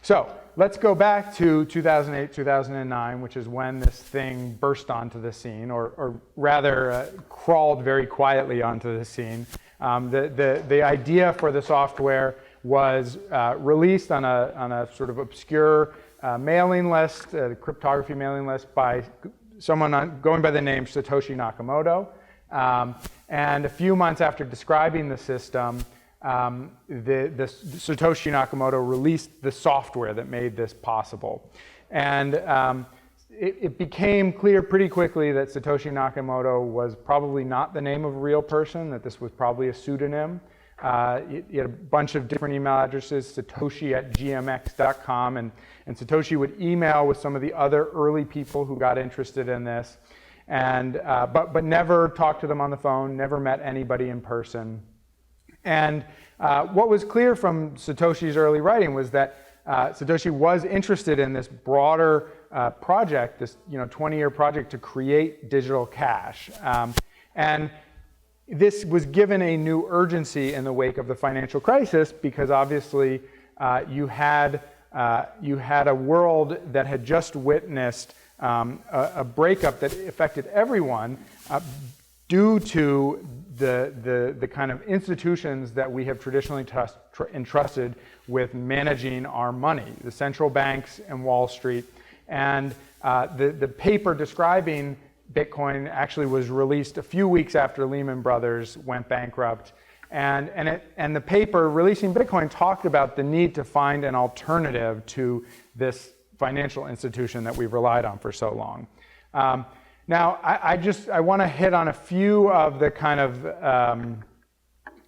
So let's go back to 2008, 2009, which is when this thing burst onto the scene, or rather crawled very quietly onto the scene. The idea for the software was released on a sort of obscure mailing list, cryptography mailing list by someone going by the name Satoshi Nakamoto. And a few months after describing the system, the Satoshi Nakamoto released the software that made this possible. And it became clear pretty quickly that Satoshi Nakamoto was probably not the name of a real person, that this was probably a pseudonym. He had a bunch of different email addresses, satoshi@gmx.com, and Satoshi would email with some of the other early people who got interested in this, and but never talked to them on the phone, never met anybody in person. And what was clear from Satoshi's early writing was that Satoshi was interested in this broader project, this 20-year project to create digital cash. And this was given a new urgency in the wake of the financial crisis because obviously you had a world that had just witnessed a breakup that affected everyone due to the kind of institutions that we have traditionally entrusted with managing our money, the central banks and Wall Street. And the paper describing Bitcoin actually was released a few weeks after Lehman Brothers went bankrupt. And the paper releasing Bitcoin talked about the need to find an alternative to this financial institution that we've relied on for so long. Now, I want to hit on a few of the kind of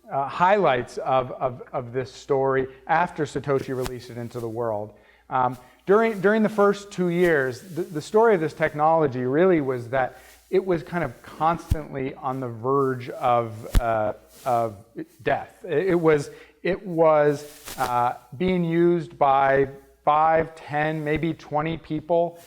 highlights of this story after Satoshi released it into the world. During the first 2 years, the story of this technology really was that it was kind of constantly on the verge of death. It was being used by 5, 10, maybe 20 people.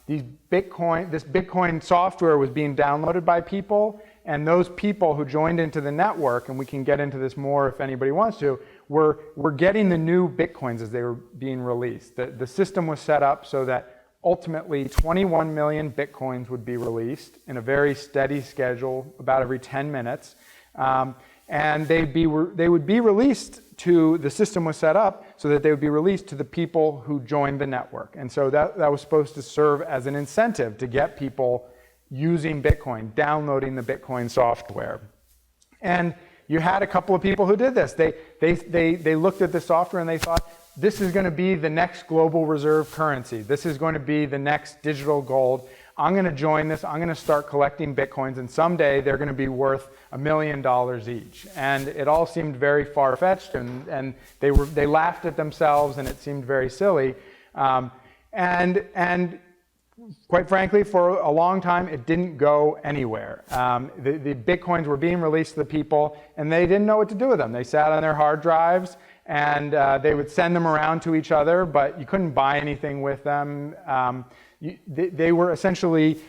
This Bitcoin software was being downloaded by people, and those people who joined into the network, and we can get into this more if anybody wants to, were getting the new Bitcoins as they were being released. The system was set up so that ultimately 21 million Bitcoins would be released in a very steady schedule, about every 10 minutes. And they would be released to, the system was set up so that they would be released to the people who joined the network. And so that was supposed to serve as an incentive to get people using Bitcoin, downloading the Bitcoin software. And you had a couple of people who did this. They looked at the software and they thought, this is going to be the next global reserve currency. This is going to be the next digital gold. I'm going to join this. I'm going to start collecting Bitcoins, and someday they're going to be worth $1 million each. And it all seemed very far-fetched, and they laughed at themselves, and it seemed very silly. And quite frankly, for a long time, it didn't go anywhere. The Bitcoins were being released to the people, and they didn't know what to do with them. They sat on their hard drives, and they would send them around to each other, but you couldn't buy anything with them. They were essentially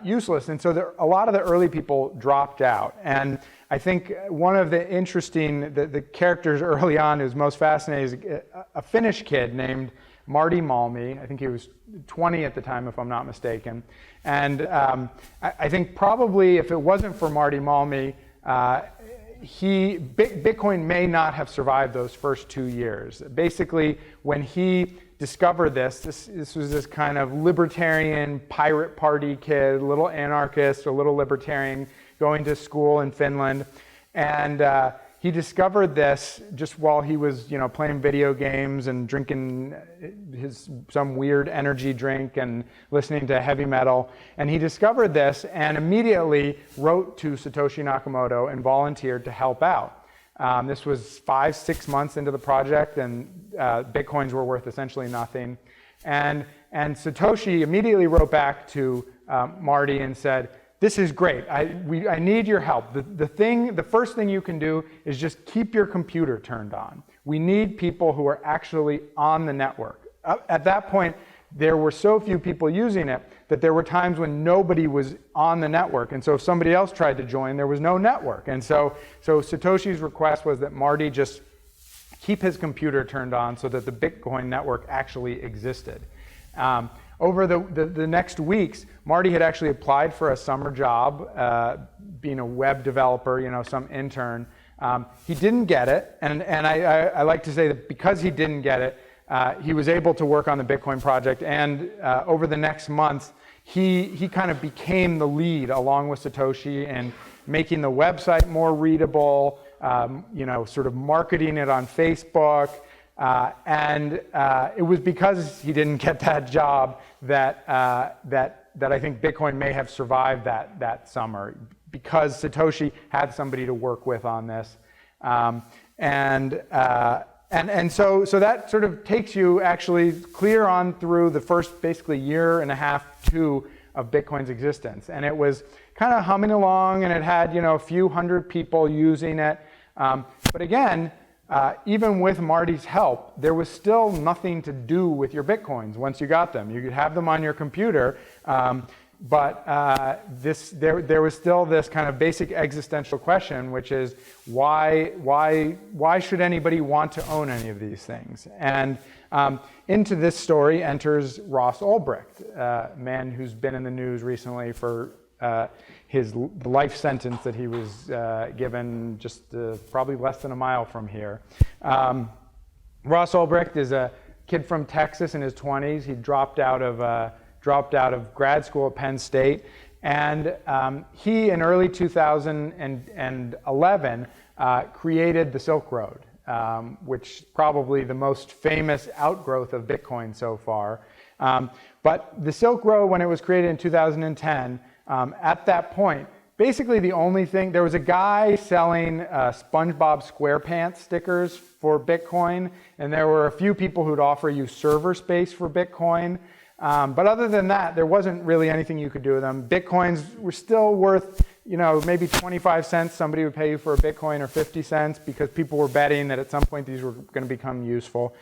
useless, and so a lot of the early people dropped out. And I think one of the interesting, the characters early on who's most fascinating is a Finnish kid named Marty Malmi. I think he was 20 at the time, if I'm not mistaken. And I think probably if it wasn't for Marty Malmi, Bitcoin may not have survived those first 2 years. Basically, when he discovered this was this kind of libertarian pirate party kid, a little anarchist, a little libertarian, going to school in Finland. And he discovered this just while he was, playing video games and drinking some weird energy drink and listening to heavy metal. And he discovered this and immediately wrote to Satoshi Nakamoto and volunteered to help out. This was 5-6 months into the project, and Bitcoins were worth essentially nothing. And Satoshi immediately wrote back to Marty and said, "This is great. I need your help. The first thing you can do is just keep your computer turned on. We need people who are actually on the network." At that point, there were so few people using it that there were times when nobody was on the network. And so if somebody else tried to join, there was no network. And so Satoshi's request was that Marty just keep his computer turned on so that the Bitcoin network actually existed. Over the next weeks, Marty had actually applied for a summer job, being a web developer, some intern. He didn't get it, and I like to say that because he didn't get it, he was able to work on the Bitcoin project, and over the next month, he kind of became the lead along with Satoshi in making the website more readable, sort of marketing it on Facebook, and it was because he didn't get that job that I think Bitcoin may have survived that summer, because Satoshi had somebody to work with on this, and so that sort of takes you actually clear on through the first basically year and a half, two of Bitcoin's existence, and it was kind of humming along, and it had a few hundred people using it, but again, even with Marty's help, there was still nothing to do with your Bitcoins once you got them. You could have them on your computer, but there was still this kind of basic existential question, which is why should anybody want to own any of these things? And into this story enters Ross Ulbricht, a man who's been in the news recently for the life sentence that he was given just probably less than a mile from here. Ross Ulbricht is a kid from Texas in his 20s. He dropped out of grad school at Penn State, and he in early 2011 created the Silk Road, which is probably the most famous outgrowth of Bitcoin so far. But the Silk Road, when it was created in 2010, at that point, basically the only thing, there was a guy selling SpongeBob SquarePants stickers for Bitcoin, and there were a few people who'd offer you server space for Bitcoin. But other than that, there wasn't really anything you could do with them. Bitcoins were still worth, maybe 25 cents. Somebody would pay you for a Bitcoin, or 50 cents, because people were betting that at some point these were going to become useful.